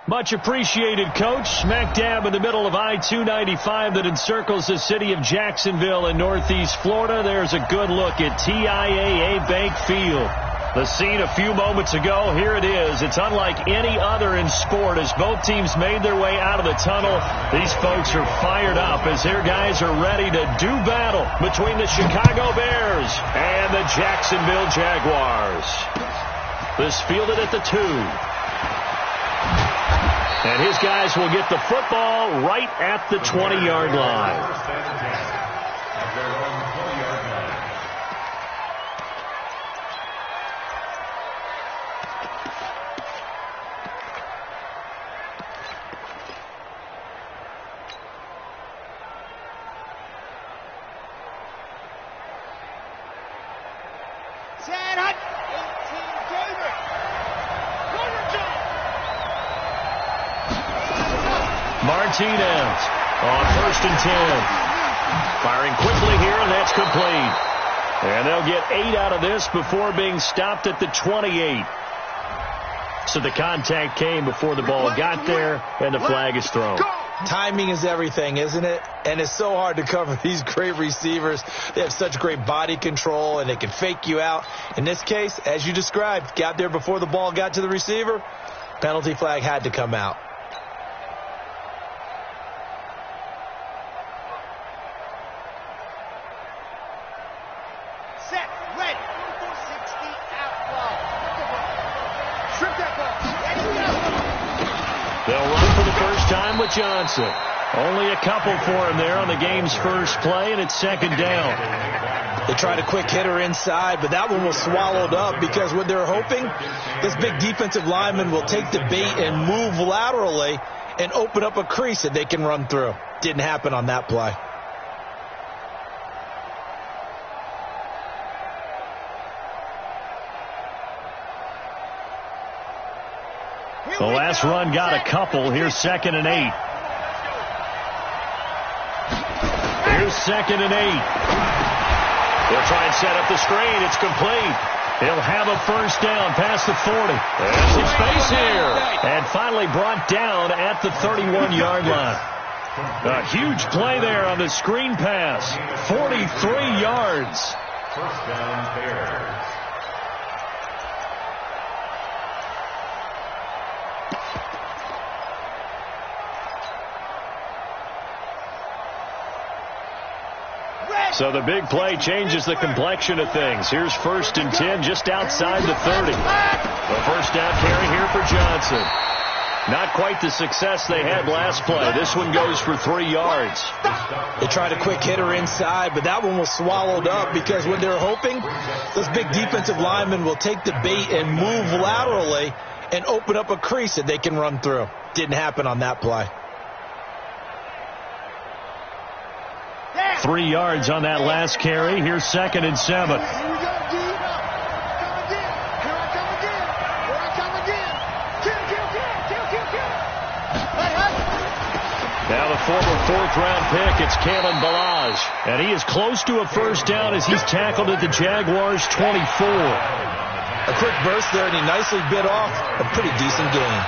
Much appreciated, Coach. Smack dab in the middle of I-295 that encircles the city of Jacksonville in northeast Florida. There's a good look at TIAA Bank Field. The scene a few moments ago, here it is. It's unlike any other in sport as both teams made their way out of the tunnel. These folks are fired up as their guys are ready to do battle between the Chicago Bears and the Jacksonville Jaguars. This fielded at the 2. And his guys will get the football right at the 20-yard line. Martinez on 1st and 10. Firing quickly here, and that's complete. And they'll get 8 out of this before being stopped at the 28. So the contact came before the ball got there, and the flag is thrown. Timing is everything, isn't it? And it's so hard to cover these great receivers. They have such great body control, and they can fake you out. In this case, as you described, got there before the ball got to the receiver. Penalty flag had to come out. They'll run for the first time with Johnson. Only a couple for him there on the game's first play, and it's 2nd down. They tried a quick hitter inside, but that one was swallowed up because what they're hoping, this big defensive lineman will take the bait and move laterally and open up a crease that they can run through. Didn't happen on that play. The last run got a couple. Here's 2nd and 8. Here's 2nd and 8. They'll try and set up the screen. It's complete. He'll have a first down past the 40. There's his face here. And finally brought down at the 31-yard line. A huge play there on the screen pass. 43 yards. First down, Bears. So the big play changes the complexion of things. Here's 1st and 10 just outside the 30. The first down carry here for Johnson. Not quite the success they had last play. This one goes for 3 yards. They tried a quick hitter inside, but that one was swallowed up because what they're hoping, this big defensive lineman will take the bait and move laterally and open up a crease that they can run through. Didn't happen on that play. 3 yards on that last carry. Here's 2nd and 7. Now the former 4th-round pick, it's Kalen Ballage. And he is close to a first down as he's tackled at the Jaguars' 24. A quick burst there, and he nicely bit off a pretty decent gain.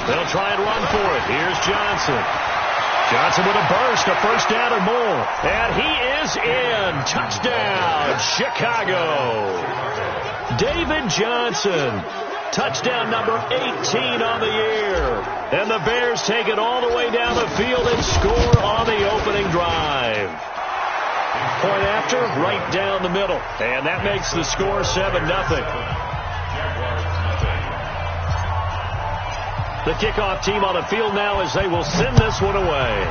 They'll try and run for it. Here's Johnson. Johnson with a burst, a first down or more. And he is in. Touchdown, Chicago. David Johnson. Touchdown number 18 on the year. And the Bears take it all the way down the field and score on the opening drive. Point after, right down the middle. And that makes the score 7-0. The kickoff team on the field now as they will send this one away.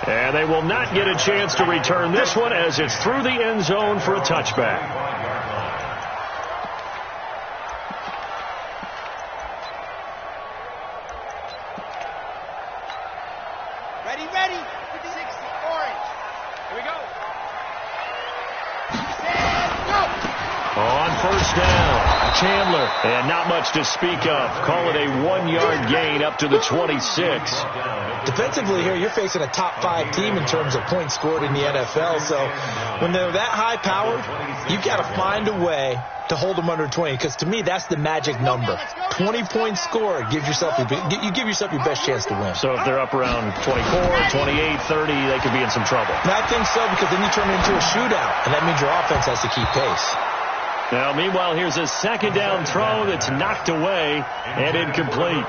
And they will not get a chance to return this one as it's through the end zone for a touchback. Ready, ready. 60, orange. Here we go. On 1st first down. Chandler, and not much to speak of. Call it a 1-yard gain up to the 26. Defensively here, you're facing a top 5 team in terms of points scored in the NFL. So when they're that high powered, you've got to find a way to hold them under 20, because to me that's the magic number. 20 points scored gives yourself you give yourself your best chance to win. So if they're up around 24, 28, 30, they could be in some trouble. And I think so, because then you turn it into a shootout, and that means your offense has to keep pace. Now, meanwhile, here's a second down throw that's knocked away and incomplete.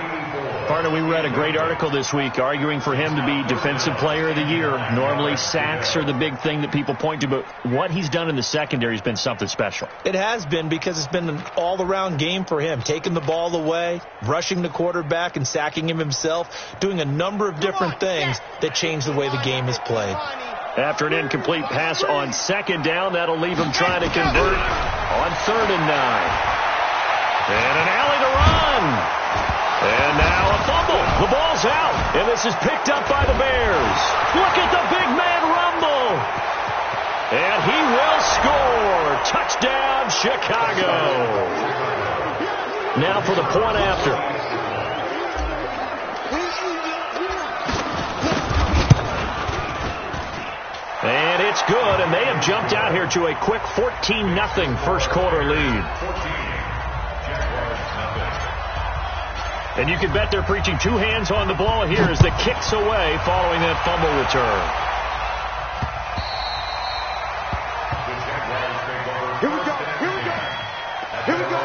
Partner, we read a great article this week arguing for him to be Defensive Player of the Year. Normally, sacks are the big thing that people point to, but what he's done in the secondary has been something special. It has been, because it's been an all-around game for him, taking the ball away, rushing the quarterback and sacking him himself, doing a number of different things that change the way the game is played. After an incomplete pass on second down, that'll leave him trying to convert on 3rd and 9. And an alley to run. And now a fumble. The ball's out. And this is picked up by the Bears. Look at the big man rumble. And he will score. Touchdown, Chicago. Now for the point after. And it's good, and they have jumped out here to a quick 14-0 first quarter lead. And you can bet they're preaching 2 hands on the ball here as the kick's away following that fumble return. Here we go, here we go, here we go.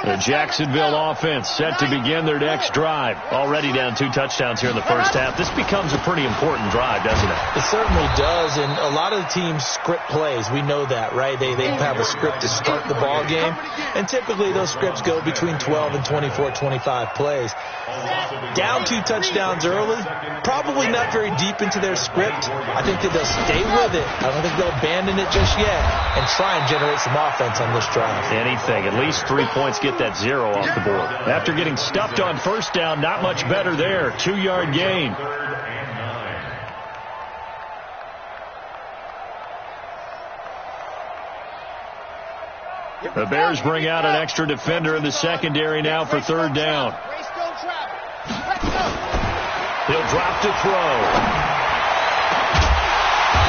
The Jacksonville offense set to begin their next drive. Already down 2 touchdowns here in the first half. This becomes a pretty important drive, doesn't it? It certainly does, and a lot of the teams script plays. We know that, right? They have a script to start the ball game, and typically those scripts go between 12 and 24, 25 plays. Down 2 touchdowns early, probably not very deep into their script. I think that they'll stay with it. I don't think they'll abandon it just yet and try and generate some offense on this drive. Anything. At least 3 points, get that 0 off the board. After getting stuffed on first down, not much better there. 2-yard gain. The Bears bring out an extra defender in the secondary now for 3rd down. He'll drop to throw.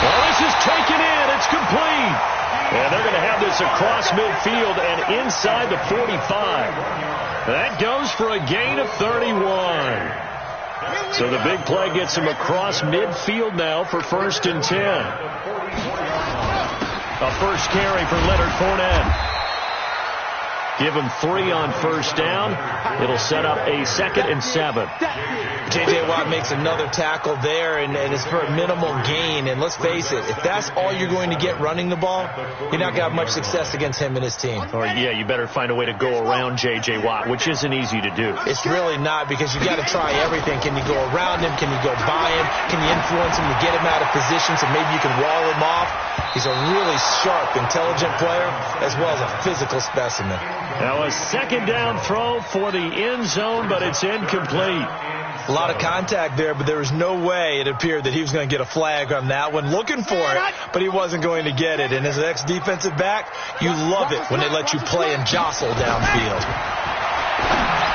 Well, this is taken in. It's complete. And they're going to have this across midfield and inside the 45. That goes for a gain of 31. So the big play gets him across midfield now for 1st and 10. A first carry for Leonard Fournette. Give him 3 on first down. It'll set up a 2nd and 7. J.J. Watt makes another tackle there, and it's for a minimal gain. And let's face it, if that's all you're going to get running the ball, you're not going to have much success against him and his team. Or, yeah, you better find a way to go around J.J. Watt, which isn't easy to do. It's really not, because you got to try everything. Can you go around him? Can you go by him? Can you influence him to get him out of position so maybe you can wall him off? He's a really sharp, intelligent player, as well as a physical specimen. Now a 2nd down throw for the end zone, but it's incomplete. A lot of contact there, but there was no way it appeared that he was going to get a flag on that one. Looking for it, but he wasn't going to get it. And as an ex-defensive back, you love it when they let you play and jostle downfield.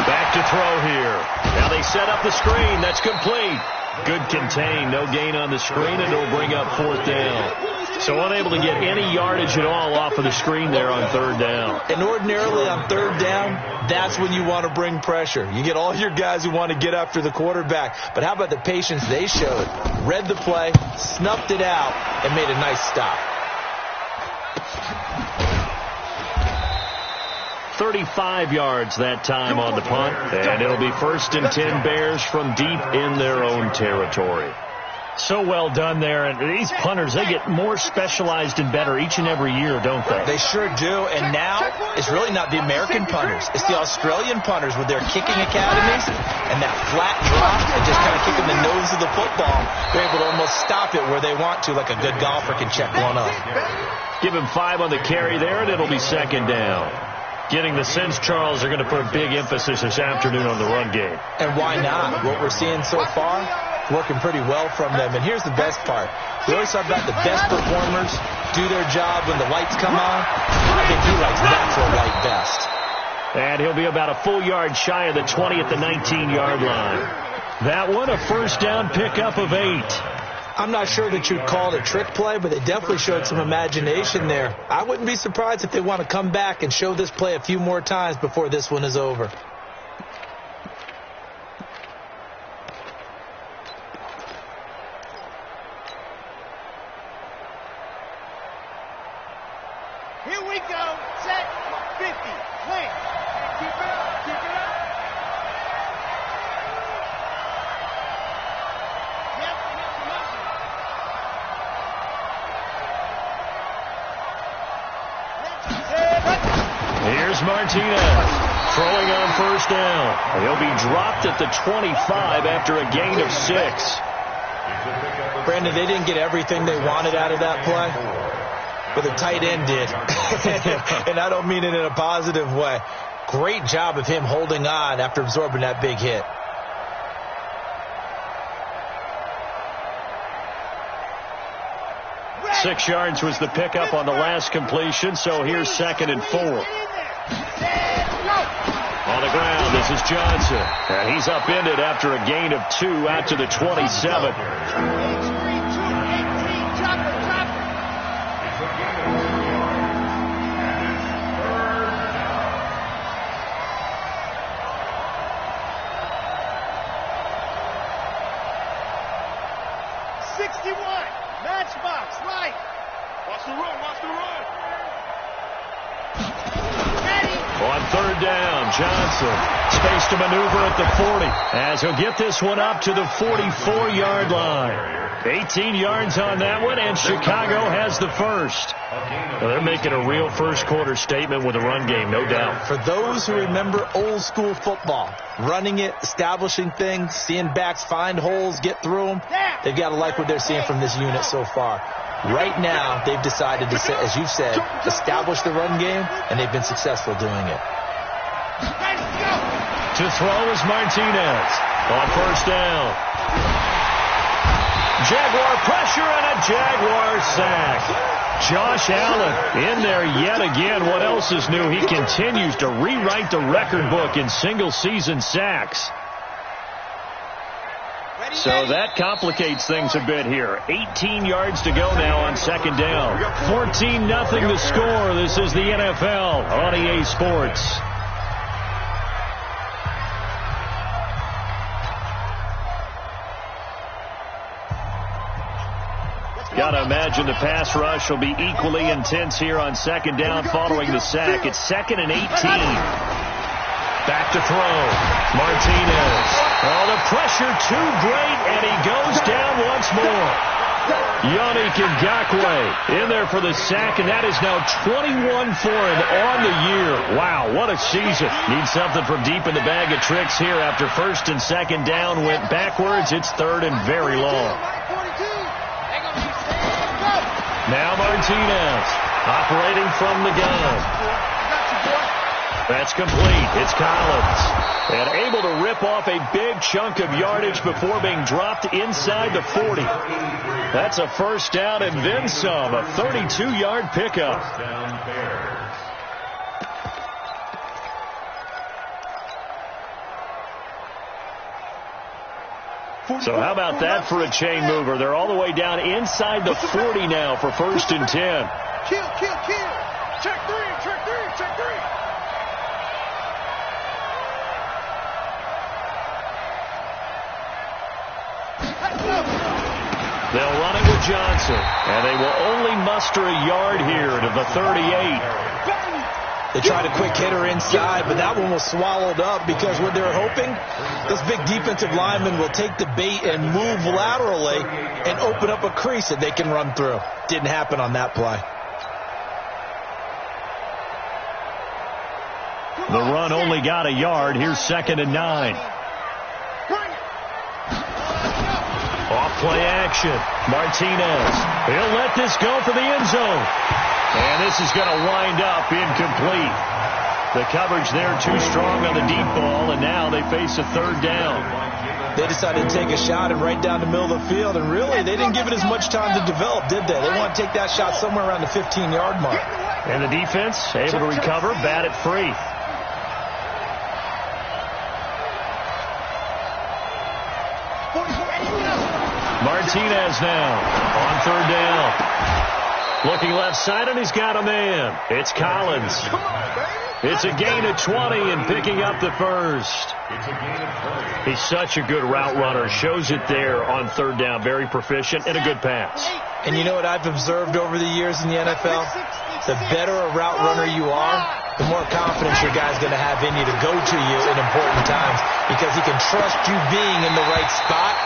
Back to throw here. Now they set up the screen. That's complete. Good contain. No gain on the screen, and it'll bring up 4th down. So unable to get any yardage at all off of the screen there on 3rd down. And ordinarily on 3rd down, that's when you want to bring pressure. You get all your guys who want to get after the quarterback. But how about the patience they showed? Read the play, snuffed it out, and made a nice stop. 35 yards that time on the punt. And it'll be 1st and 10 Bears from deep in their own territory. So well done there. And these punters, they get more specialized and better each and every year, don't they? They sure do. And now it's really not the American punters. It's the Australian punters with their kicking academies and that flat drop and just kind of kicking the nose of the football. They're able to almost stop it where they want to, like a good golfer can check one up. Give him 5 on the carry there, and it'll be 2nd down. Getting the sense, Charles, are going to put a big emphasis this afternoon on the run game. And why not? What we're seeing so far, working pretty well from them. And here's the best part. We always talk about the best performers do their job when the lights come on. I think he likes natural light best. And he'll be about a full yard shy of the 20 at the 19-yard line. That one, a first down pickup of 8. I'm not sure that you'd call it a trick play, but they definitely showed some imagination there. I wouldn't be surprised if they want to come back and show this play a few more times before this one is over. Here we go. Set. 50. Wait. Keep it up. Keep it up. Here's Martinez throwing on first down. He'll be dropped at the 25 after a gain of 6. Brandon, they didn't get everything they wanted out of that play, but the tight end did. And I don't mean it in a positive way. Great job of him holding on after absorbing that big hit. Six yards was the pickup on the last completion, so here's 2nd and 4. On the ground, this is Johnson. And he's upended after a gain of 2 out to the 27. Matchbox, right. Watch the run, watch the run. On 3rd down, Johnson. Space to maneuver at the 40 as he'll get this one up to the 44-yard line. 18 yards on that one, and Chicago has the first. Well, they're making a real first-quarter statement with a run game, no doubt. For those who remember old-school football, running it, establishing things, seeing backs find holes, get through them, they've got to like what they're seeing from this unit so far. Right now, they've decided to, as you've said, establish the run game, and they've been successful doing it. To throw is Martinez on first down. Jaguar pressure and a Jaguar sack. Josh Allen in there yet again. What else is new? He continues to rewrite the record book in single-season sacks. So that complicates things a bit here. 18 yards to go now on 2nd down. 14-0 the score. This is the NFL on EA Sports. Got to imagine the pass rush will be equally intense here on 2nd down following the sack. It's 2nd and 18. Back to throw. Martinez. Oh, the pressure too great, and he goes down once more. Yannick Ngakoue in there for the sack, and that is now 21 for him on the year. Wow, what a season. Needs something from deep in the bag of tricks here after 1st and 2nd down went backwards. It's 3rd and very long. Now Martinez operating from the gun. That's complete. It's Collins. And able to rip off a big chunk of yardage before being dropped inside the 40. That's a first down and then some. A 32-yard pickup. So how about that for a chain mover? They're all the way down inside the 40 now for 1st and 10. Kill, kill, kill. Check 3, check 3, check 3. They'll run it with Johnson, and they will only muster a yard here to the 38. They tried a quick hitter inside, but that one was swallowed up because what they're hoping, this big defensive lineman will take the bait and move laterally and open up a crease that they can run through. Didn't happen on that play. The run only got a yard. Here's 2nd and 9. Off play action. Martinez. He'll let this go for the end zone. And this is going to wind up incomplete. The coverage there too strong on the deep ball, and now they face a 3rd down. They decided to take a shot and right down the middle of the field, and really, they didn't give it as much time to develop, did they? They want to take that shot somewhere around the 15-yard mark. And the defense able to recover, bat it free. Martinez now on third down. Looking left side, and he's got a man. It's Collins. It's a gain of 20 and picking up the first. He's such a good route runner. Shows it there on third down. Very proficient and a good pass. And you know what I've observed over the years in the NFL? The better a route runner you are, the more confidence your guy's going to have in you to go to you in important times because he can trust you being in the right spot,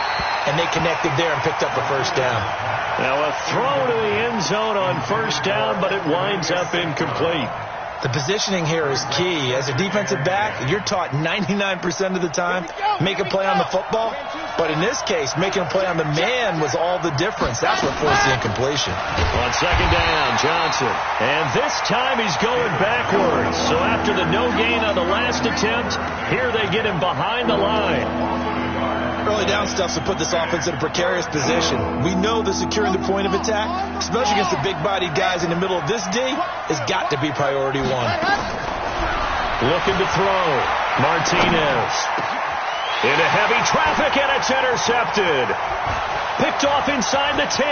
and they connected there and picked up a first down. Now a throw to the end zone on first down, but it winds up incomplete. The positioning here is key. As a defensive back, you're taught 99% of the time, make a play on the football. But in this case, making a play on the man was all the difference. That's what forced the incompletion. On second down, Johnson. And this time he's going backwards. So after the no gain on the last attempt, here they get him behind the line. Early down stuff to put this offense in a precarious position. We know that securing the point of attack, especially against the big-bodied guys in the middle of this D, has got to be priority one. Looking to throw. Martinez. Into heavy traffic, and it's intercepted. Picked off inside the 10.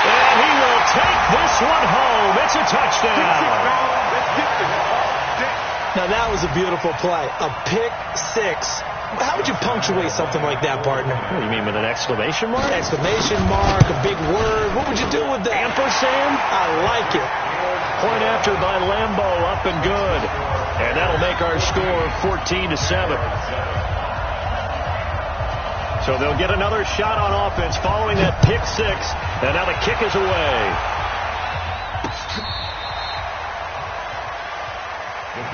And he will take this one home. It's a touchdown. Now that was a beautiful play. A pick six. How would you punctuate something like that, partner? What do you mean, with an exclamation mark? Exclamation mark, a big word. What would you do with that? Ampersand? I like it. Point after by Lambo, up and good. And that'll make our score 14-7. So they'll get another shot on offense following that pick six. And now the kick is away.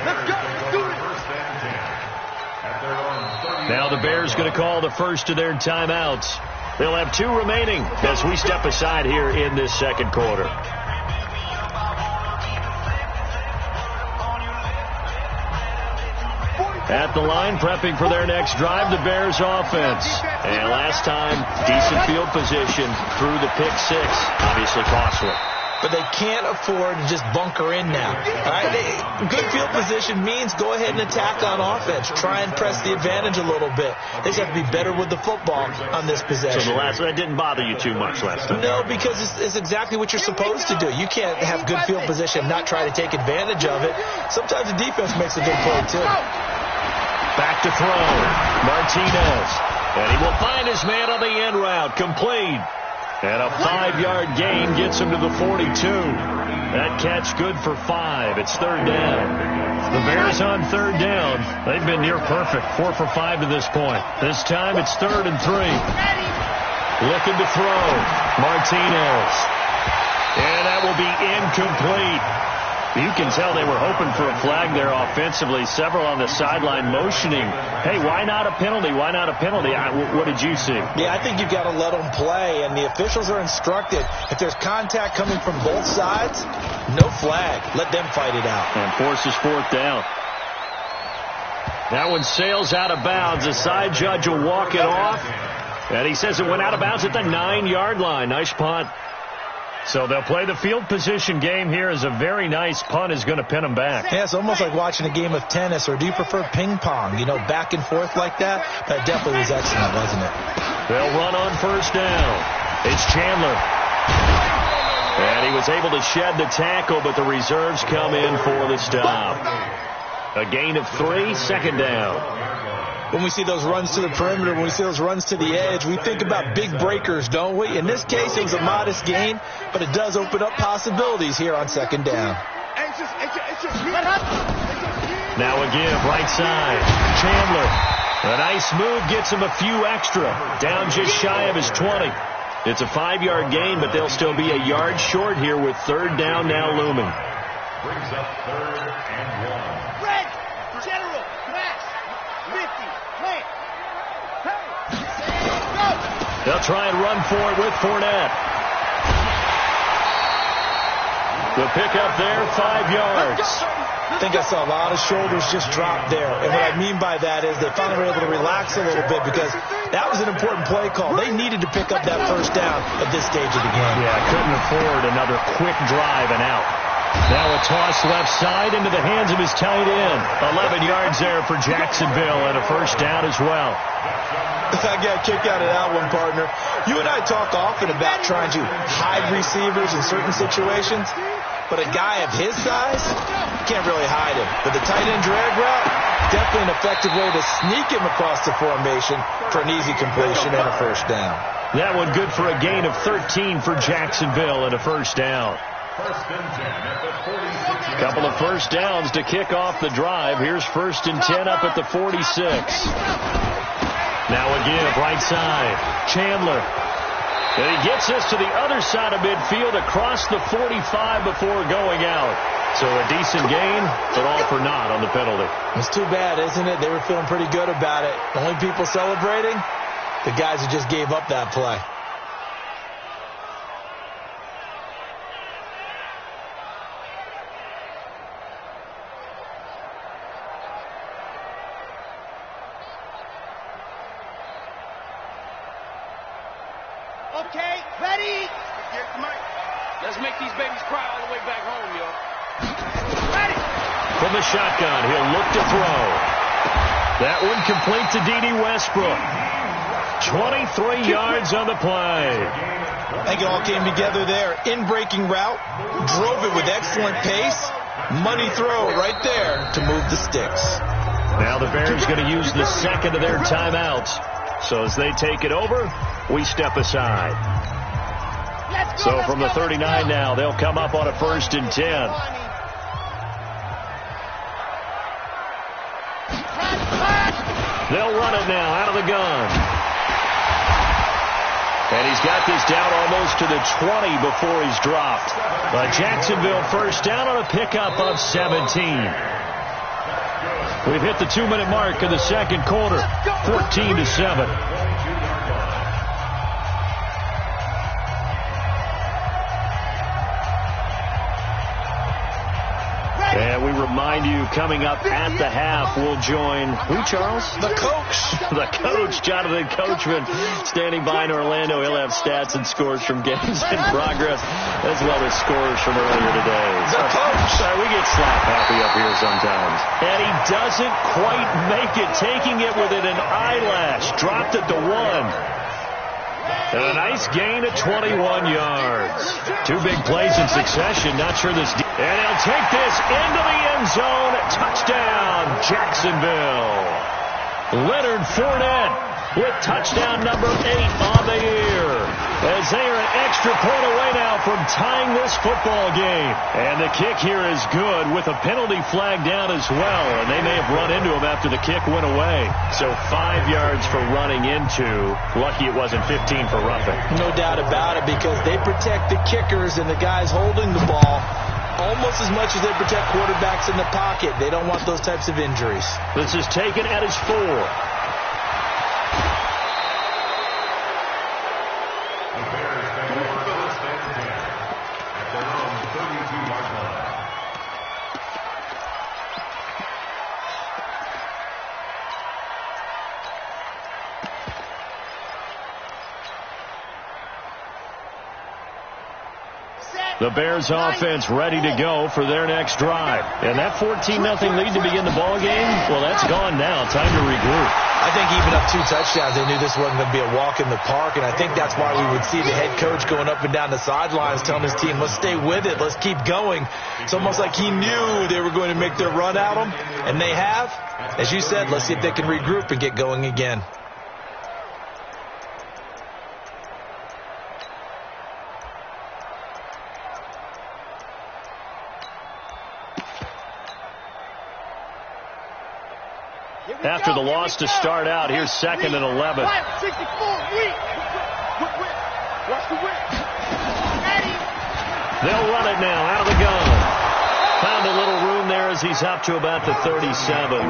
Let's go. Let's do it. Now the Bears going to call the first of their timeouts. They'll have 2 remaining as we step aside here in this second quarter. At the line, prepping for their next drive, the Bears offense. And last time, decent field position through the pick six. Obviously costly. But they can't afford to just bunker in now. All right? Good field position means go ahead and attack on offense. Try and press the advantage a little bit. They just have to be better with the football on this possession. So that didn't bother you too much last time? No, because it's exactly what you're supposed to do. You can't have good field position and not try to take advantage of it. Sometimes the defense makes a good play, too. Back to throw. Martinez. And he will find his man on the end route. Complete. And a 5-yard gain gets him to the 42. That catch good for 5. It's third down. The Bears on third down. They've been near perfect. 4 for 5 to this point. This time it's 3rd and 3. Looking to throw. Martinez. And that will be incomplete. You can tell they were hoping for a flag there offensively. Several on the sideline motioning. Hey, why not a penalty? Why not a penalty? What did you see? Yeah, I think you've got to let them play, and the officials are instructed. If there's contact coming from both sides, no flag. Let them fight it out. And forces 4th down. That one sails out of bounds. The side judge will walk it off. And he says it went out of bounds at the 9-yard line. Nice punt. So they'll play the field position game here as a very nice punt is going to pin them back. Yeah, it's almost like watching a game of tennis, or do you prefer ping pong? You know, back and forth like that? That definitely was excellent, wasn't it? They'll run on first down. It's Chandler. And he was able to shed the tackle, but the reserves come in for the stop. A gain of 3, second down. When we see those runs to the perimeter, when we see those runs to the edge, we think about big breakers, don't we? In this case, it was a modest gain, but it does open up possibilities here on second down. Now a give, right side. Chandler. A nice move gets him a few extra. Down just shy of his 20. It's a 5-yard gain, but they'll still be a yard short here with third down now looming. Brings up 3rd and 1. Red, General, Max, 50, plant. Hey, go. They'll try and run for it with Fournette. The pickup there, 5 yards. I think I saw a lot of shoulders just drop there. And what I mean by that is they finally were able to relax a little bit because that was an important play call. They needed to pick up that first down at this stage of the game. Yeah, couldn't afford another quick drive and out. Now a toss left side into the hands of his tight end. 11 yards there for Jacksonville and a first down as well. I got a kick out of that one, partner. You and I talk often about trying to hide receivers in certain situations. But a guy of his size, can't really hide him. But the tight end drag route, definitely an effective way to sneak him across the formation for an easy completion and a first down. That one good for a gain of 13 for Jacksonville and a first down. A couple of first downs to kick off the drive. Here's 1st and 10 up at the 46. Now again, right side, Chandler. And he gets us to the other side of midfield across the 45 before going out. So a decent gain, but all for naught on the penalty. It's too bad, isn't it? They were feeling pretty good about it. The only people celebrating, the guys who just gave up that play. Okay, ready? Let's make these babies cry all the way back home, yo. Ready? From the shotgun, he'll look to throw. That one complete to D.D. Westbrook. 23 yards on the play. I think it all came together there. In-breaking route, drove it with excellent pace. Money throw right there to move the sticks. Now the Bears going to use the second of their timeouts. So as they take it over, we step aside. So from the 39 now, they'll come up on a 1st and 10. They'll run it now out of the gun. And he's got this down almost to the 20 before he's dropped. A Jacksonville first down on a pickup of 17. We've hit the 2-minute mark in the second quarter, 14-7. And we remind you, coming up at the half, we'll join who, Charles? The coach. The coach, Jonathan Coachman, standing by in Orlando. He'll have stats and scores from games in progress, as well as scores from earlier today. The coach. Sorry, we get slap happy up here sometimes. And he doesn't quite make it, taking it within an eyelash. Dropped at the 1. And a nice gain of 21 yards. 2 big plays in succession. Not sure this... And he'll take this into the end zone. Touchdown, Jacksonville. Leonard Fournette with touchdown number 8 on the year. As they are an extra point away now from tying this football game. And the kick here is good with a penalty flag down as well. And they may have run into him after the kick went away. So 5 yards for running into. Lucky it wasn't 15 for roughing. No doubt about it, because they protect the kickers and the guys holding the ball almost as much as they protect quarterbacks in the pocket. They don't want those types of injuries. This is taken at his 4. The Bears offense ready to go for their next drive. And that 14-0 lead to begin the ball game, well, that's gone now. Time to regroup. I think even up 2 touchdowns, they knew this wasn't going to be a walk in the park. And I think that's why we would see the head coach going up and down the sidelines telling his team, let's stay with it, let's keep going. It's almost like he knew they were going to make their run at him. And they have. As you said, let's see if they can regroup and get going again. After the loss to start out, here's 2nd and 11. They'll run it now out of the gun. Found a little room there as he's up to about the 37.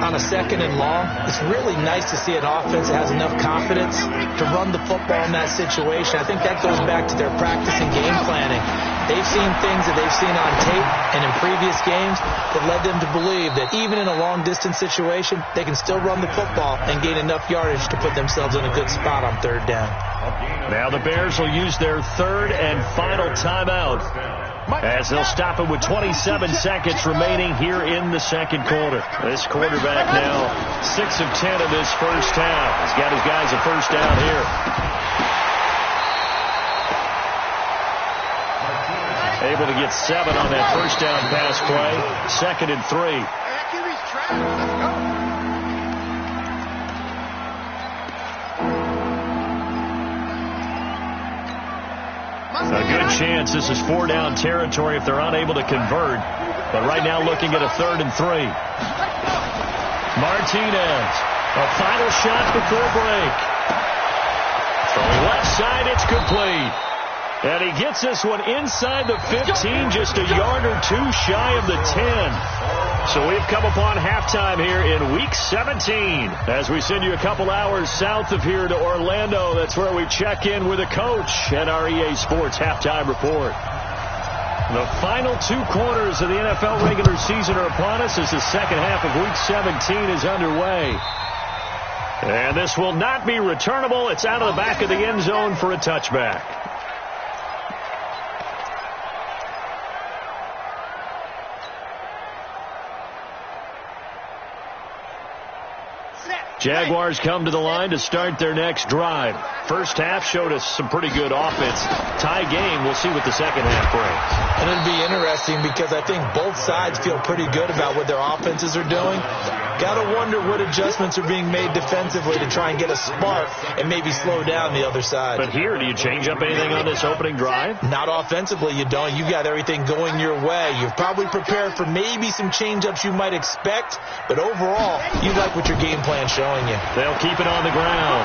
on a 2nd and long, it's really nice to see an offense that has enough confidence to run the football in that situation. I think that goes back to their practice and game planning. They've seen things that they've seen on tape and in previous games that led them to believe that even in a long-distance situation, they can still run the football and gain enough yardage to put themselves in a good spot on 3rd down. Now the Bears will use their 3rd and final timeout as they'll stop it with 27 seconds remaining here in the 2nd quarter. This quarterback now 6 of 10 of this first half. He's got his guys a first down here. Able to get 7 on that first down pass play. 2nd and 3. A good chance this is 4-down territory if they're unable to convert. But right now looking at a 3rd and 3. Martinez, a final shot before break. From the left side, it's complete. And he gets this one inside the 15, just a yard or 2 shy of the 10. So we've come upon halftime here in Week 17. As we send you a couple hours south of here to Orlando, that's where we check in with a coach at our EA Sports Halftime Report. The final 2 quarters of the NFL regular season are upon us as the second half of Week 17 is underway. And this will not be returnable. It's out of the back of the end zone for a touchback. Jaguars come to the line to start their next drive. First half showed us some pretty good offense. Tie game. We'll see what the second half brings. And it'll be interesting because I think both sides feel pretty good about what their offenses are doing. Got to wonder what adjustments are being made defensively to try and get a spark and maybe slow down the other side. But here, do you change up anything on this opening drive? Not offensively, you don't. You got everything going your way. You've probably prepared for maybe some change-ups you might expect, but overall, you like what your game plan's showing you. They'll keep it on the ground.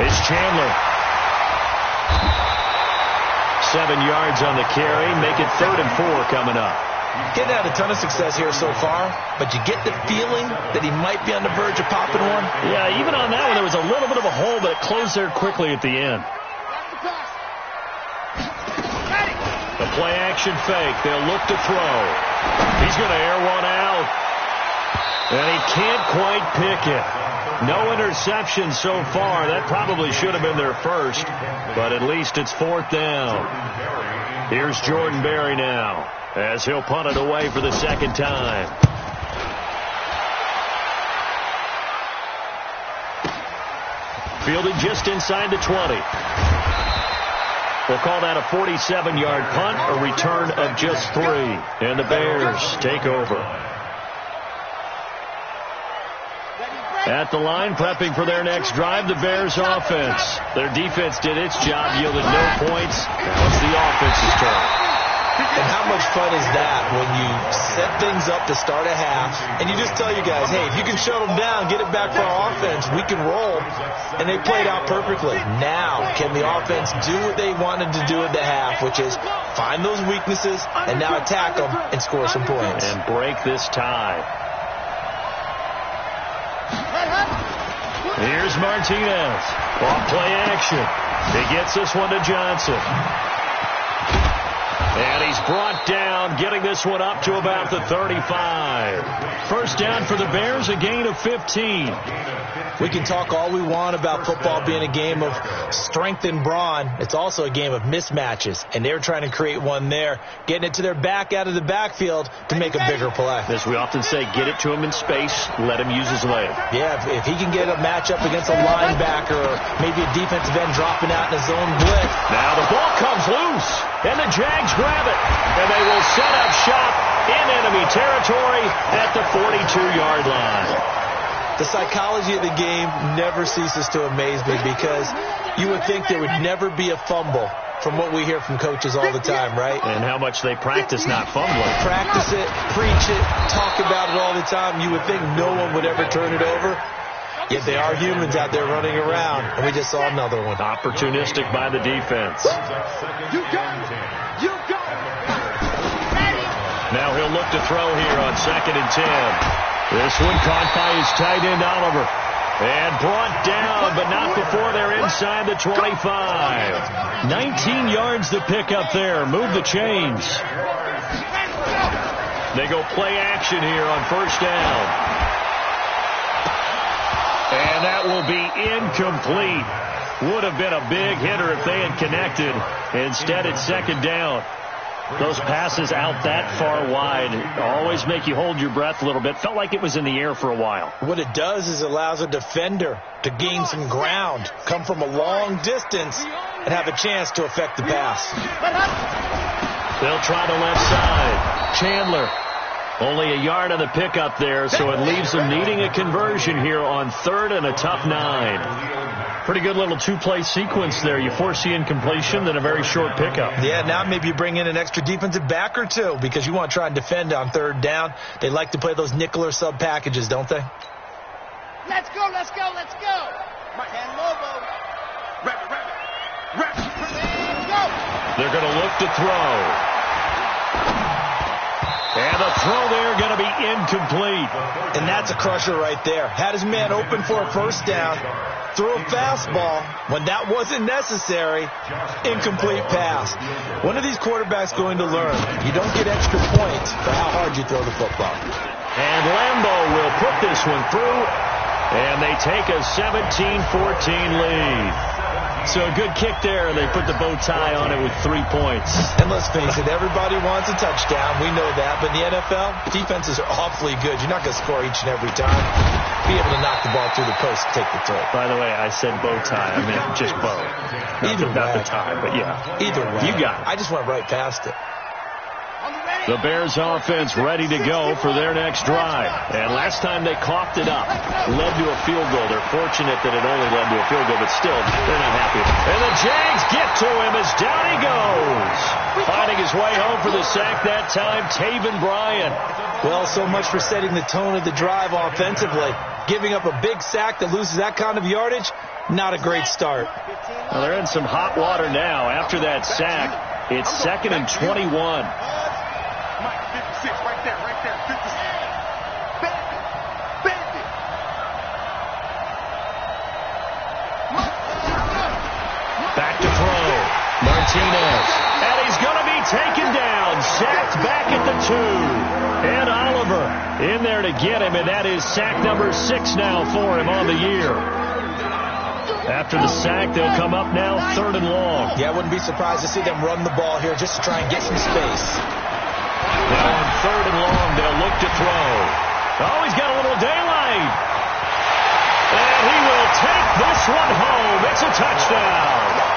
It's Chandler. 7 yards on the carry. Make it 3rd and 4 coming up. Getting had a ton of success here so far, but you get the feeling that he might be on the verge of popping one. Yeah, even on that one, there was a little bit of a hole, but it closed there quickly at the end. The play action fake. They'll look to throw. He's going to air one out. And he can't quite pick it. No interception so far. That probably should have been their first, but at least it's 4th down. Here's Jordan Berry now, as he'll punt it away for the second time. Fielded just inside the 20. We'll call that a 47-yard punt, a return of just 3. And the Bears take over. At the line, prepping for their next drive, the Bears offense. Their defense did its job, yielded no points. Now it's the offense's turn. And how much fun is that when you set things up to start a half and you just tell your guys, hey, if you can shut them down, get it back for our offense, we can roll. And they played out perfectly. Now, can the offense do what they wanted to do at the half, which is find those weaknesses and now attack them and score some points. And break this tie. Here's Martinez. Off play action. He gets this one to Johnson. And he's brought down, getting this one up to about the 35. First down for the Bears, a gain of 15. We can talk all we want about football being a game of strength and brawn. It's also a game of mismatches, and they're trying to create one there, getting it to their back out of the backfield to make a bigger play. As we often say, get it to him in space, let him use his leg. Yeah, if he can get a matchup against a linebacker or maybe a defensive end dropping out in a zone blitz. Now the ball comes loose, and the Jags grab it, and they will set up shop in enemy territory at the 42-yard line. The psychology of the game never ceases to amaze me because you would think there would never be a fumble from what we hear from coaches all the time, right? And how much they practice not fumbling. Practice it, preach it, talk about it all the time. You would think no one would ever turn it over. Yet they are humans out there running around, and we just saw another one. Opportunistic by the defense. You got it. You got it. Now he'll look to throw here on 2nd and 10. This one caught by his tight end, Oliver. And brought down, but not before they're inside the 25. 19 yards to pick up there. Move the chains. They go play action here on first down. And that will be incomplete. Would have been a big hitter if they had connected. Instead, it's second down. Those passes out that far wide always make you hold your breath a little bit. Felt like it was in the air for a while. What it does is allows a defender to gain some ground, come from a long distance, and have a chance to affect the pass. They'll try the left side. Chandler. Only a yard on the pickup there, so it leaves them needing a conversion here on third and a tough 9. Pretty good little two-play sequence there. You force the incompletion, then a very short pickup. Yeah, now maybe you bring in an extra defensive back or two because you want to try and defend on third down. They like to play those nickel or sub packages, don't they? Let's go, let's go, let's go. And Lobo. Rabbit. Go. They're going to look to throw. And the throw there going to be incomplete. And that's a crusher right there. Had his man open for a first down. Threw a fastball when that wasn't necessary. Incomplete pass. One of these quarterbacks going to learn. You don't get extra points for how hard you throw the football. And Lambeau will put this one through. And they take a 17-14 lead. So a good kick there, and they put the bow tie on it with 3 points. And let's face it, everybody wants a touchdown. We know that. But in the NFL, defenses are awfully good. You're not going to score each and every time. Be able to knock the ball through the post and take the throw. By the way, I said bow tie. I meant just bow. Not the tie, but yeah. Either way. You got it. I just went right past it. The Bears offense ready to go for their next drive. And last time they coughed it up, led to a field goal. They're fortunate that it only led to a field goal, but still, they're not happy. And the Jags get to him as down he goes. Finding his way home for the sack that time, Taven Bryan. Well, so much for setting the tone of the drive offensively. Giving up a big sack that loses that kind of yardage, not a great start. Well, they're in some hot water now. After that sack, it's 2nd and 21. Back to throw. Martinez. And he's going to be taken down. Sacked back at the 2. And Oliver in there to get him. And that is sack number 6 now for him on the year. After the sack, they'll come up now 3rd and long. Yeah, I wouldn't be surprised to see them run the ball here just to try and get some space. Now on 3rd and long, they'll look to throw. Oh, he's got a little daylight. And he will take this one home. It's a touchdown.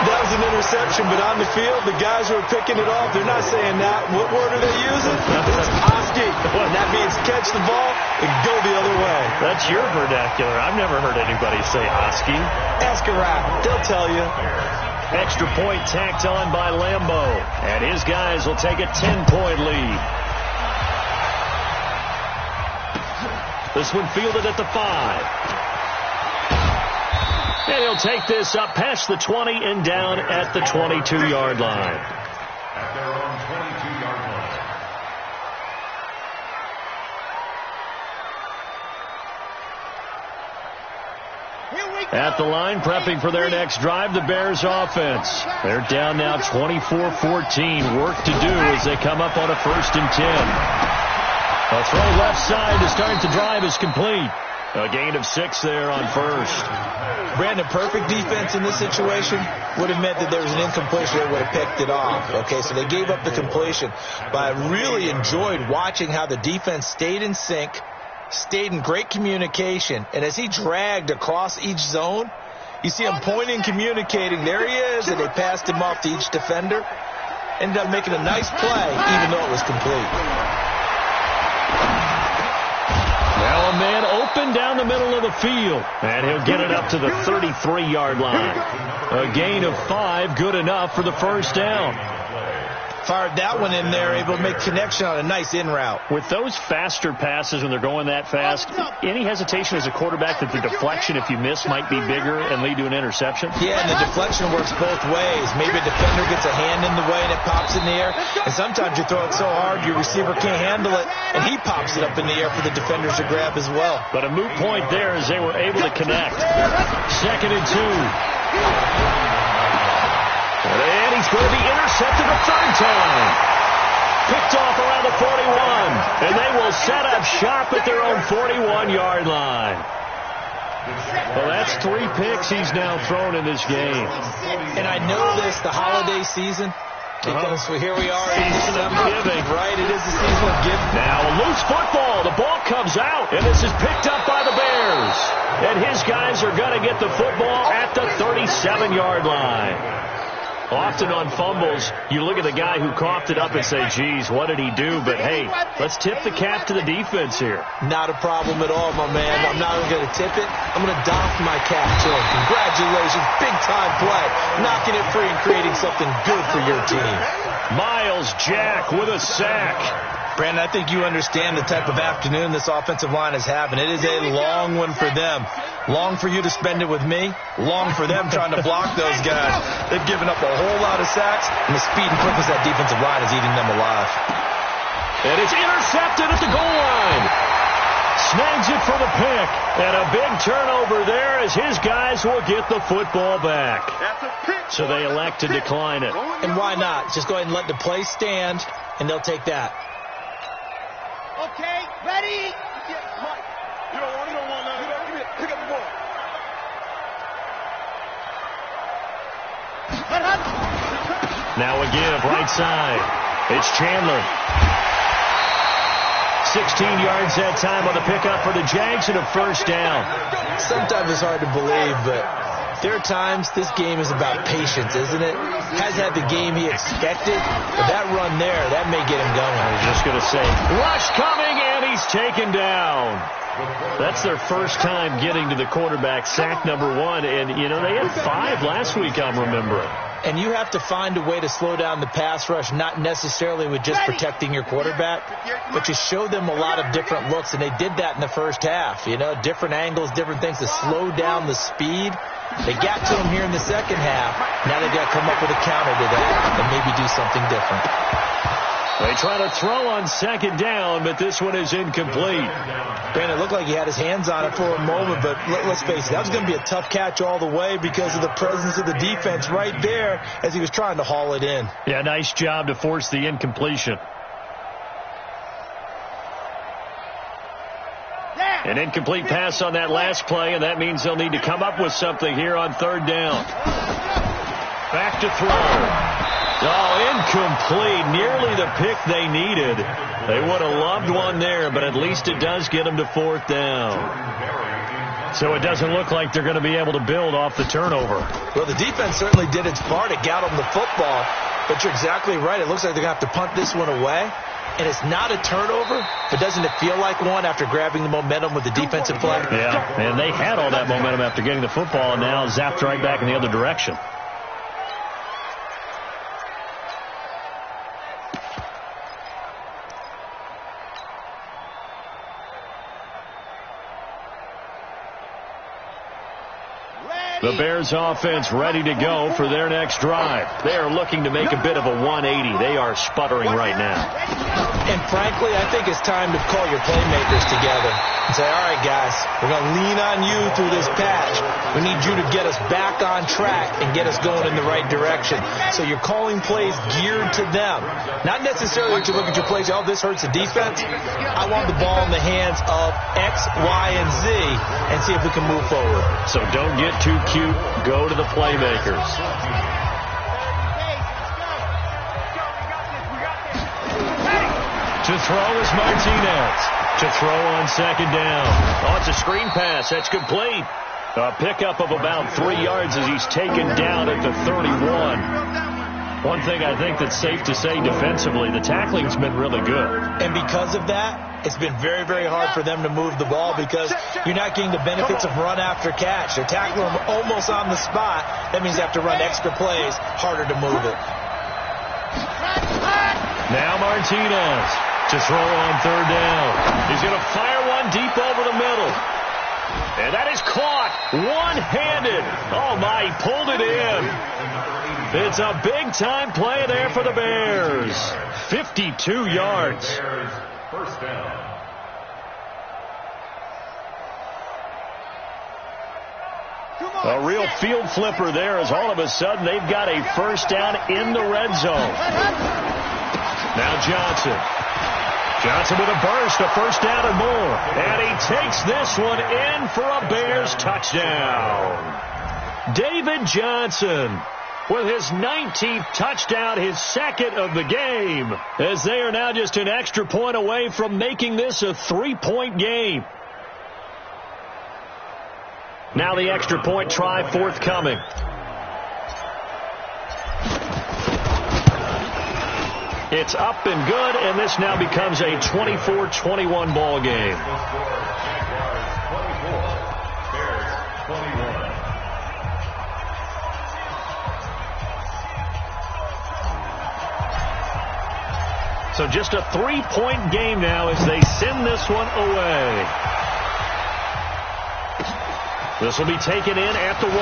That was an interception, but on the field, the guys who are picking it off, they're not saying that. What word are they using? It's Oski. And that means catch the ball and go the other way. That's your vernacular. I've never heard anybody say Oski. Ask around. They'll tell you. Extra point tacked on by Lambeau. And his guys will take a 10-point lead. This one fielded at the 5. And he'll take this up past the 20 and down at the 22-yard line. At their own 22-yard line. At the line, prepping for their next drive, the Bears offense. They're down now 24-14. Work to do as they come up on a 1st and 10. A throw left side to start the drive is complete. A gain of 6 there on 1st. Brandon, perfect defense in this situation would have meant that there was an incompletion. They would have picked it off. Okay, so they gave up the completion. But I really enjoyed watching how the defense stayed in sync, stayed in great communication. And as he dragged across each zone, you see him pointing, communicating. There he is, and they passed him off to each defender. Ended up making a nice play, even though it was complete. Now a man open down the middle of the field, and he'll get it up to the 33-yard line. A gain of 5, good enough for the first down. Fired that one in there, able to make connection on a nice in route. With those faster passes when they're going that fast, any hesitation as a quarterback that the deflection, if you miss, might be bigger and lead to an interception? Yeah, and the deflection works both ways. Maybe a defender gets a hand in the way and it pops in the air. And sometimes you throw it so hard your receiver can't handle it, and he pops it up in the air for the defenders to grab as well. But a moot point there as they were able to connect. 2nd and 2. And he's going to be intercepted a third time. Picked off around the 41. And they will set up shop at their own 41-yard line. Well, that's 3 picks he's now thrown in this game. And I know this, the holiday season, because here we are in Season of giving. Right, it is the season of giving. Now a loose football. The ball comes out, and this is picked up by the Bears. And his guys are going to get the football at the 37-yard line. Often on fumbles, you look at the guy who coughed it up and say, geez, what did he do? But, hey, let's tip the cap to the defense here. Not a problem at all, my man. I'm not going to tip it. I'm going to doff my cap to him. Congratulations. Big-time play. Knocking it free and creating something good for your team. Myles Jack with a sack. Brandon, I think you understand the type of afternoon this offensive line is having. It is a long one for them. Long for you to spend it with me. Long for them trying to block those guys. They've given up a whole lot of sacks, and the speed and quickness of that defensive line is eating them alive. And it's intercepted at the goal line. Snags it for the pick. And a big turnover there as his guys will get the football back. So they elect to decline it. And why not? Just go ahead and let the play stand, and they'll take that. Okay, ready? Mike, you don't want that. Pick up the ball. Now a give, right side. It's Chandler. 16 yards that time on the pickup for the Jags and a first down. Sometimes it's hard to believe, but there are times this game is about patience, isn't it? Has had the game he expected, but that run there, that may get him going. I was just going to say, rush coming, and he's taken down. That's their first time getting to the quarterback, sack number 1. And, you know, they had 5 last week, I'm remembering. And you have to find a way to slow down the pass rush, not necessarily with just protecting your quarterback, but you show them a lot of different looks, and they did that in the first half. You know, different angles, different things to slow down the speed. They got to him here in the second half. Now they've got to come up with a counter to that and maybe do something different. They try to throw on second down, but this one is incomplete. Brandon, it looked like he had his hands on it for a moment, but let's face it, that was going to be a tough catch all the way because of the presence of the defense right there as he was trying to haul it in. Yeah, nice job to force the incompletion. An incomplete pass on that last play, and that means they'll need to come up with something here on third down. Back to throw. Oh, incomplete. Nearly the pick they needed. They would have loved one there, but at least it does get them to fourth down. So it doesn't look like they're going to be able to build off the turnover. Well, the defense certainly did its part. It got them the football, but you're exactly right. It looks like they're going to have to punt this one away. And it's not a turnover, but doesn't it feel like one after grabbing the momentum with the defensive play? Yeah, and they had all that momentum after getting the football, and now zapped right back in the other direction. The Bears offense ready to go for their next drive. They are looking to make a bit of a 180. They are sputtering right now. And frankly, I think it's time to call your playmakers together and say, all right, guys, we're going to lean on you through this patch. We need you to get us back on track and get us going in the right direction. So you're calling plays geared to them. Not necessarily to look at your plays, oh, this hurts the defense. I want the ball in the hands of X, Y, and Z and see if we can move forward. So don't get too cute. Go to the playmakers. To throw is Martinez. To throw on second down. Oh, it's a screen pass. That's complete. A pickup of about 3 yards as he's taken down at the 31. One thing I think that's safe to say defensively, the tackling's been really good. And because of that, it's been very, very hard for them to move the ball because you're not getting the benefits of run after catch. They're tackling them almost on the spot. That means they have to run extra plays, harder to move it. Now Martinez to throw on third down. He's going to fire one deep over the middle. And that is caught one-handed. Oh, my, he pulled it in. It's a big-time play there for the Bears. 52 yards. First down. A real field flipper there as all of a sudden they've got a first down in the red zone. Now Johnson. Johnson with a burst, a first down and more. And he takes this one in for a Bears touchdown. David Johnson with his 19th touchdown, his second of the game, as they are now just an extra point away from making this a 3-point game. Now the extra point try forthcoming. It's up and good, and this now becomes a 24-21 ball game. So just a 3-point game now as they send this one away. This will be taken in at the 1.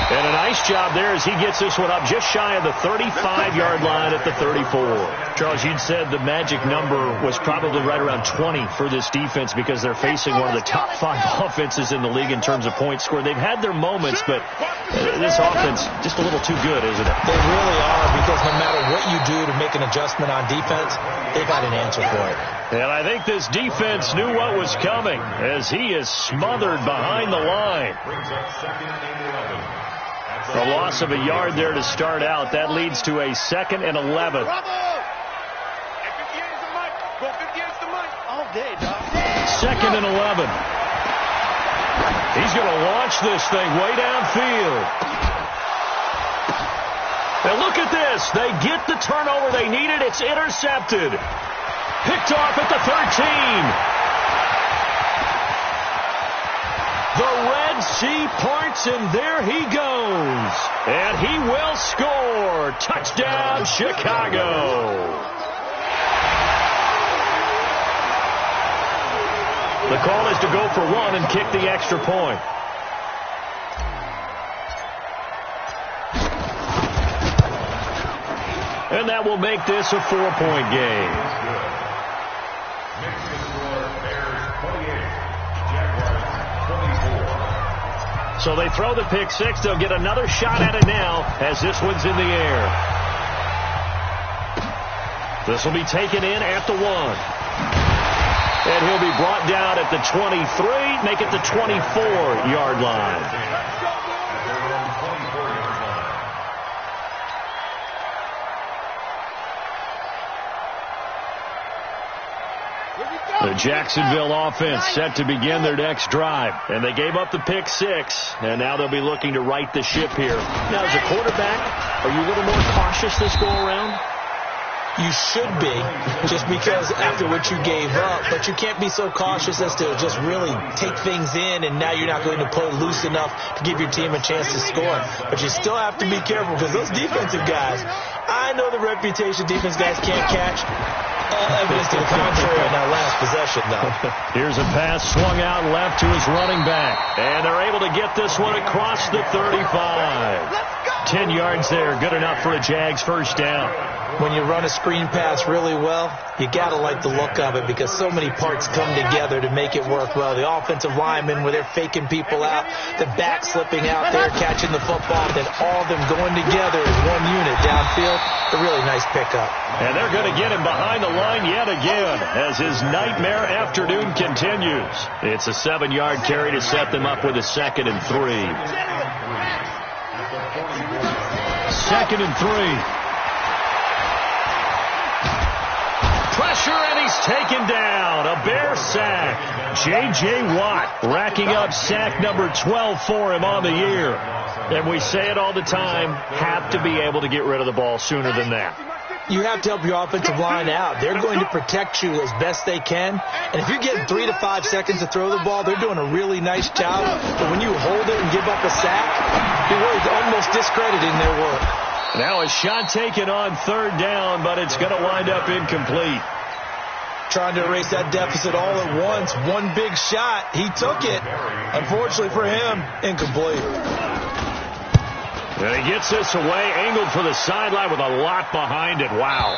And a nice job there as he gets this one up just shy of the 35-yard line at the 34. Charles, you'd said the magic number was probably right around 20 for this defense because they're facing one of the top 5 offenses in the league in terms of points scored. They've had their moments, but this offense just a little too good, isn't it? They really are, because no matter what you do to make an adjustment on defense, they got an answer for it. And I think this defense knew what was coming as he is smothered behind the line. A loss of a yard there to start out. That leads to a 2nd and 11. Second and 11. He's going to launch this thing way downfield. And look at this. They get the turnover they needed. It's intercepted. Picked off at the 13. The Red Sea parts, and there he goes. And he will score. Touchdown, Chicago. The call is to go for 1 and kick the extra point. And that will make this a 4-point game. So they throw the pick 6. They'll get another shot at it now as this one's in the air. This will be taken in at the 1. And he'll be brought down at the 23, make it the 24-yard line. The Jacksonville offense set to begin their next drive. And they gave up the pick 6. And now they'll be looking to right the ship here. Now, as a quarterback, are you a little more cautious this go around? You should be, just because after what you gave up. But you can't be so cautious as to just really take things in, and now you're not going to play loose enough to give your team a chance to score. But you still have to be careful, because those defensive guys, I know the reputation defense guys can't catch. All evidence to the contrary on that last possession, though. Here's a pass swung out left to his running back. And they're able to get this one across the 35. 10 yards there, good enough for a Jags first down. When you run a screen pass really well, you got to like the look of it, because so many parts come together to make it work well. The offensive linemen, where they're faking people out, the back slipping out there, catching the football, then all of them going together as one unit downfield. A really nice pickup. And they're going to get him behind the line yet again as his nightmare afternoon continues. It's a 7-yard carry to set them up with a 2nd and 3. 2nd and 3. Pressure, and he's taken down. A Bear sack. J.J. Watt racking up sack number 12 for him on the year. And we say it all the time, have to be able to get rid of the ball sooner than that. You have to help your offensive line out. They're going to protect you as best they can. And if you're getting 3 to 5 seconds to throw the ball, they're doing a really nice job. But when you hold it and give up a sack, you're really almost discrediting their work. Now a shot taken on third down, but it's going to wind up incomplete. Trying to erase that deficit all at once. One big shot. He took it. Unfortunately for him, incomplete. And he gets this away, angled for the sideline with a lot behind it. Wow.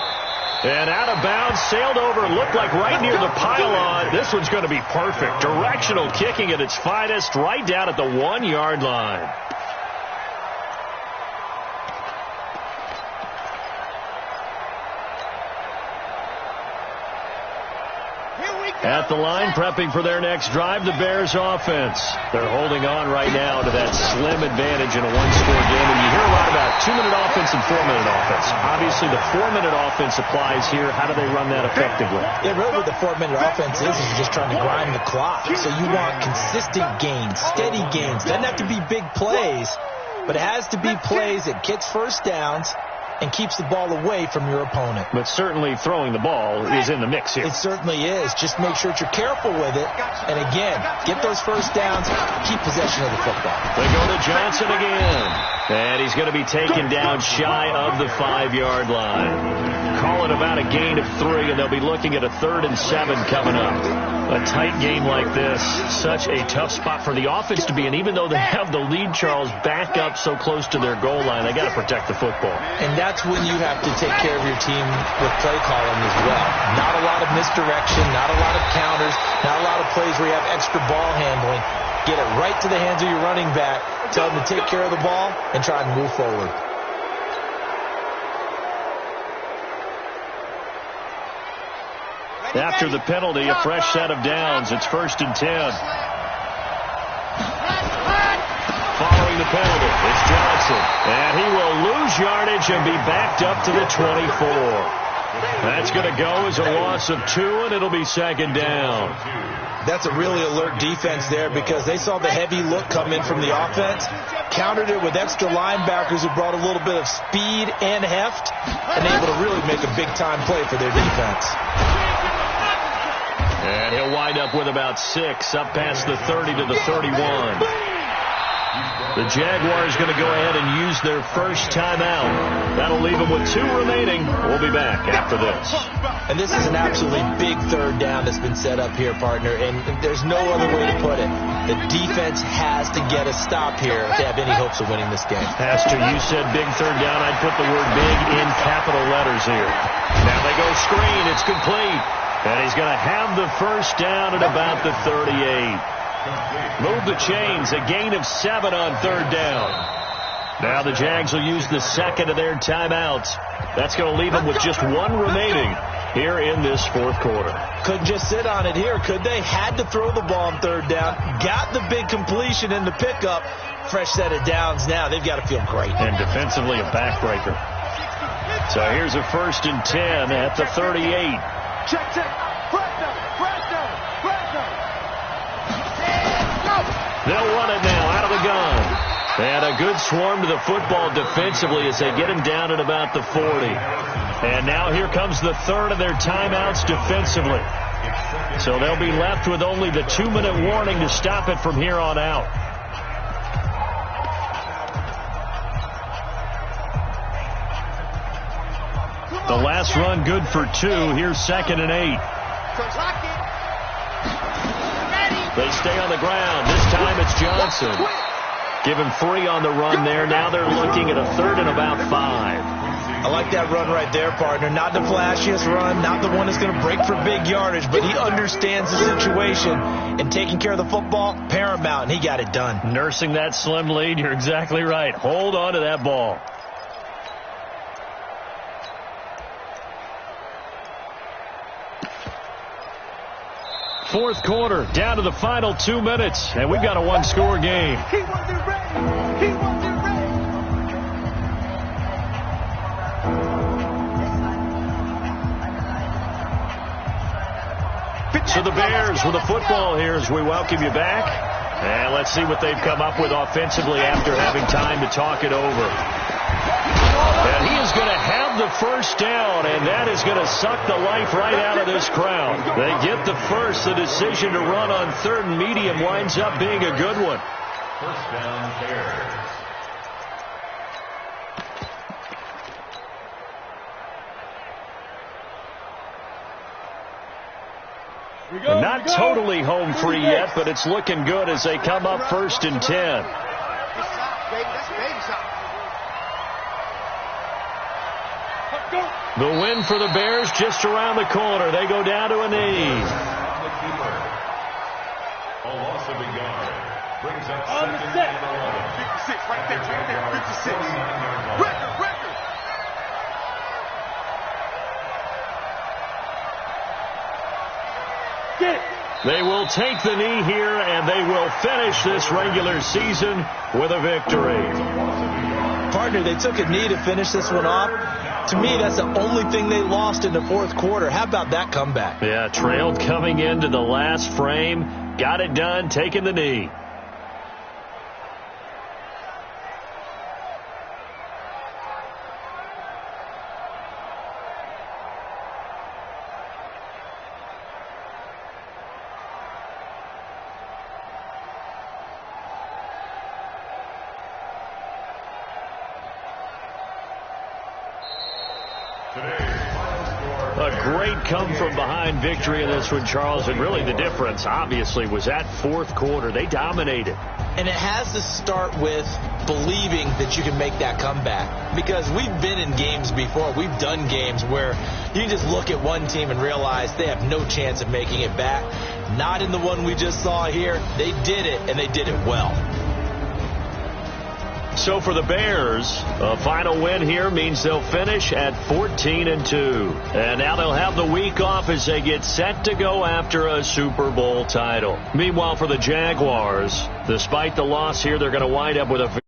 And out of bounds, sailed over, looked like right near the pylon. This one's going to be perfect. Directional kicking at its finest, right down at the 1-yard line. At the line, prepping for their next drive, the Bears offense. They're holding on right now to that slim advantage in a one-score game. And you hear a lot about 2-minute offense and 4-minute offense. Obviously, the 4-minute offense applies here. How do they run that effectively? Yeah, really what the 4-minute offense is you're just trying to grind the clock. So you want consistent gains, steady gains. Doesn't have to be big plays, but it has to be plays that gets first downs and keeps the ball away from your opponent. But certainly throwing the ball is in the mix here. It certainly is. Just make sure that you're careful with it. And again, get those first downs, keep possession of the football. They go to Johnson again. And he's going to be taken down shy of the 5-yard line. Call it about a gain of 3, and they'll be looking at a 3rd and 7 coming up. A tight game like this, such a tough spot for the offense to be in. Even though they have the lead, Charles, back up so close to their goal line, they got to protect the football. And that's when you have to take care of your team with play calling as well. Not a lot of misdirection, not a lot of counters, not a lot of plays where you have extra ball handling. Get it right to the hands of your running back, tell them to take care of the ball, and try and move forward. After the penalty, a fresh set of downs. It's 1st and 10. Following the penalty, it's Johnson. And he will lose yardage and be backed up to the 24. That's going to go as a loss of 2, and it'll be 2nd down. That's a really alert defense there because they saw the heavy look come in from the offense, countered it with extra linebackers who brought a little bit of speed and heft, and able to really make a big-time play for their defense. And he'll wind up with about 6, up past the 30 to the 31. The Jaguars going to go ahead and use their first timeout. That'll leave them with 2 remaining. We'll be back after this. And this is an absolutely big 3rd down that's been set up here, partner, and there's no other way to put it. The defense has to get a stop here if they have any hopes of winning this game. Pastor, you said big 3rd down. I'd put the word big in capital letters here. Now they go screen. It's complete. And he's going to have the first down at about the 38. Move the chains, a gain of 7 on 3rd down. Now the Jags will use the 2nd of their timeouts. That's going to leave them with just 1 remaining here in this 4th quarter. Couldn't just sit on it here, could they? Had to throw the ball on 3rd down. Got the big completion in the pickup. Fresh set of downs now. They've got to feel great. And defensively a backbreaker. So here's a 1st and 10 at the 38. Check. They'll run it now out of the gun. And a good swarm to the football defensively as they get him down at about the 40. And now here comes the 3rd of their timeouts defensively. So they'll be left with only the 2-minute warning to stop it from here on out. The last run good for 2. Here's 2nd and 8. They stay on the ground. This time it's Johnson. Give him 3 on the run there. Now they're looking at a 3rd and about 5. I like that run right there, partner. Not the flashiest run, not the one that's going to break for big yardage, but he understands the situation, and taking care of the football, paramount, and he got it done. Nursing that slim lead, you're exactly right. Hold on to that ball. Fourth quarter, down to the final 2 minutes, and we've got a 1-score game. He wasn't ready. So the Bears with the football here as we welcome you back. And let's see what they've come up with offensively after having time to talk it over. And he is going to have the first down, and that is going to suck the life right out of this crowd. They get the first. The decision to run on 3rd and medium winds up being a good one. First down, Bears. Not totally home free yet, but it's looking good as they come up 1st and 10. The win for the Bears just around the corner. They go down to a knee. A loss of a yard. Brings up second and 11. 56, right there, 56. Record. They will take the knee here, and they will finish this regular season with a victory. Partner, they took a knee to finish this one off. To me, that's the only thing they lost in the fourth quarter. How about that comeback? Yeah, trailed coming into the last frame. Got it done, taking the knee. A great come-from-behind victory in this one, Charles, and really the difference, obviously, was that fourth quarter. They dominated. And it has to start with believing that you can make that comeback. Because we've been in games before. We've done games where you can just look at one team and realize they have no chance of making it back. Not in the one we just saw here. They did it, and they did it well. So for the Bears, a final win here means they'll finish at 14-2. And now they'll have the week off as they get set to go after a Super Bowl title. Meanwhile, for the Jaguars, despite the loss here, they're going to wind up with a